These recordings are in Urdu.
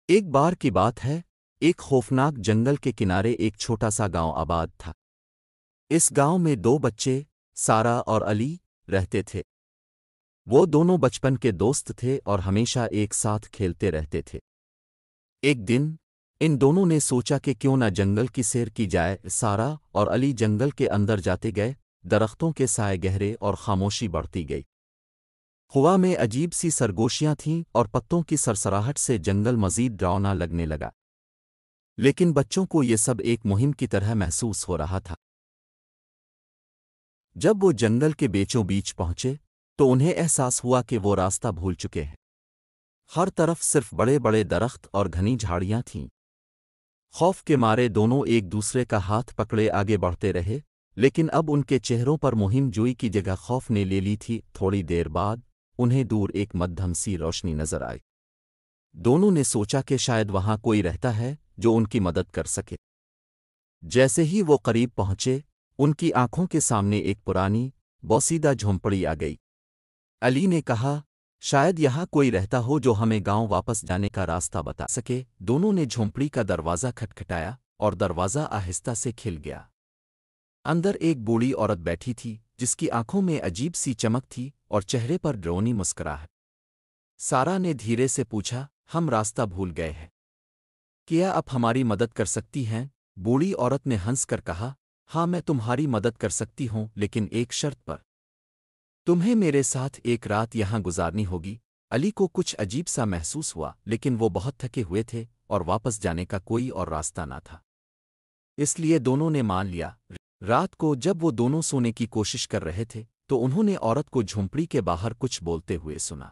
ایک بار کی بات ہے، ایک خوفناک جنگل کے کنارے ایک چھوٹا سا گاؤں آباد تھا۔ اس گاؤں میں دو بچے، سارا اور علی، رہتے تھے۔ وہ دونوں بچپن کے دوست تھے اور ہمیشہ ایک ساتھ کھیلتے رہتے تھے۔ ایک دن ان دونوں نے سوچا کہ کیوں نہ جنگل کی سیر کی جائے۔ سارا اور علی جنگل کے اندر جاتے گئے، درختوں کے سائے گہرے اور خاموشی بڑھتی گئی۔ ہوا میں عجیب سی سرگوشیاں تھیں اور پتوں کی سرسراہٹ سے جنگل مزید ڈراؤنا لگنے لگا۔ لیکن بچوں کو یہ سب ایک مہم کی طرح محسوس ہو رہا تھا۔ جب وہ جنگل کے بیچوں بیچ پہنچے تو انہیں احساس ہوا کہ وہ راستہ بھول چکے ہیں۔ ہر طرف صرف بڑے بڑے درخت اور گھنی جھاڑیاں تھیں۔ خوف کے مارے دونوں ایک دوسرے کا ہاتھ پکڑے آگے بڑھتے رہے، لیکن اب ان کے چہروں پر مہم جوئی کی جگہ خوف نے لے لی تھی۔ تھوڑی دیر بعد انہیں دور ایک مدھم سی روشنی نظر آئی۔ دونوں نے سوچا کہ شاید وہاں کوئی رہتا ہے جو ان کی مدد کر سکے۔ جیسے ہی وہ قریب پہنچے، ان کی آنکھوں کے سامنے ایک پرانی، بوسیدہ جھونپڑی آ گئی۔ علی نے کہا، شاید یہاں کوئی رہتا ہو جو ہمیں گاؤں واپس جانے کا راستہ بتا سکے۔ دونوں نے جھونپڑی کا دروازہ کھٹکھٹایا اور دروازہ آہستہ سے کھل گیا۔ اندر ایک بوڑھی عورت بیٹھی تھی جس کی آنکھوں میں عجیب سی چمک تھی اور چہرے پر ڈرونی مسکراہٹ۔ سارا نے دھیرے سے پوچھا، ہم راستہ بھول گئے ہیں، کیا آپ ہماری مدد کر سکتی ہیں؟ بوڑھی عورت نے ہنس کر کہا، ہاں میں تمہاری مدد کر سکتی ہوں، لیکن ایک شرط پر۔ تمہیں میرے ساتھ ایک رات یہاں گزارنی ہوگی۔ علی کو کچھ عجیب سا محسوس ہوا، لیکن وہ بہت تھکے ہوئے تھے اور واپس جانے کا کوئی اور راستہ نہ تھا، اس لیے دونوں نے مان لیا۔ رات کو جب وہ دونوں سونے کی کوشش کر رہے تھے تو انہوں نے عورت کو جھونپڑی کے باہر کچھ بولتے ہوئے سنا۔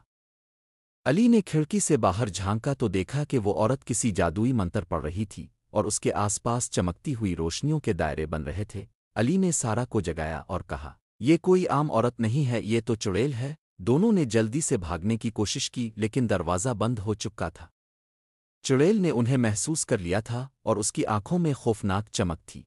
علی نے کھڑکی سے باہر جھانکا تو دیکھا کہ وہ عورت کسی جادوئی منتر پڑھ رہی تھی اور اس کے آس پاس چمکتی ہوئی روشنیوں کے دائرے بن رہے تھے۔ علی نے سارا کو جگایا اور کہا، یہ کوئی عام عورت نہیں ہے، یہ تو چڑیل ہے۔ دونوں نے جلدی سے بھاگنے کی کوشش کی، لیکن دروازہ بند ہو چکا تھا۔ چڑیل نے انہیں محسوس کر لیا تھا اور اس کی آنکھوں میں خوفناک چمک تھی۔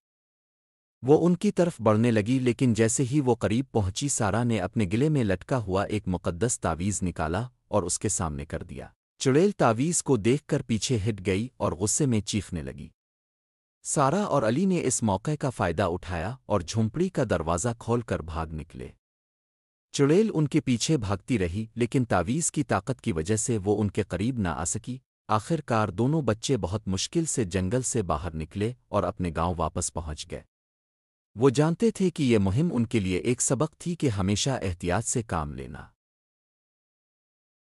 وہ ان کی طرف بڑھنے لگی، لیکن جیسے ہی وہ قریب پہنچی، سارا نے اپنے گلے میں لٹکا ہوا ایک مقدس تعویذ نکالا اور اس کے سامنے کر دیا۔ چڑیل تعویذ کو دیکھ کر پیچھے ہٹ گئی اور غصے میں چیخنے لگی۔ سارا اور علی نے اس موقع کا فائدہ اٹھایا اور جھونپڑی کا دروازہ کھول کر بھاگ نکلے۔ چڑیل ان کے پیچھے بھاگتی رہی، لیکن تعویذ کی طاقت کی وجہ سے وہ ان کے قریب نہ آ سکی۔ آخر کار دونوں بچے بہت مشکل سے جنگل سے باہر نکلے اور اپنے گاؤں واپس پہنچ گئے۔ وہ جانتے تھے کہ یہ مہم ان کے لیے ایک سبق تھی کہ ہمیشہ احتیاط سے کام لینا۔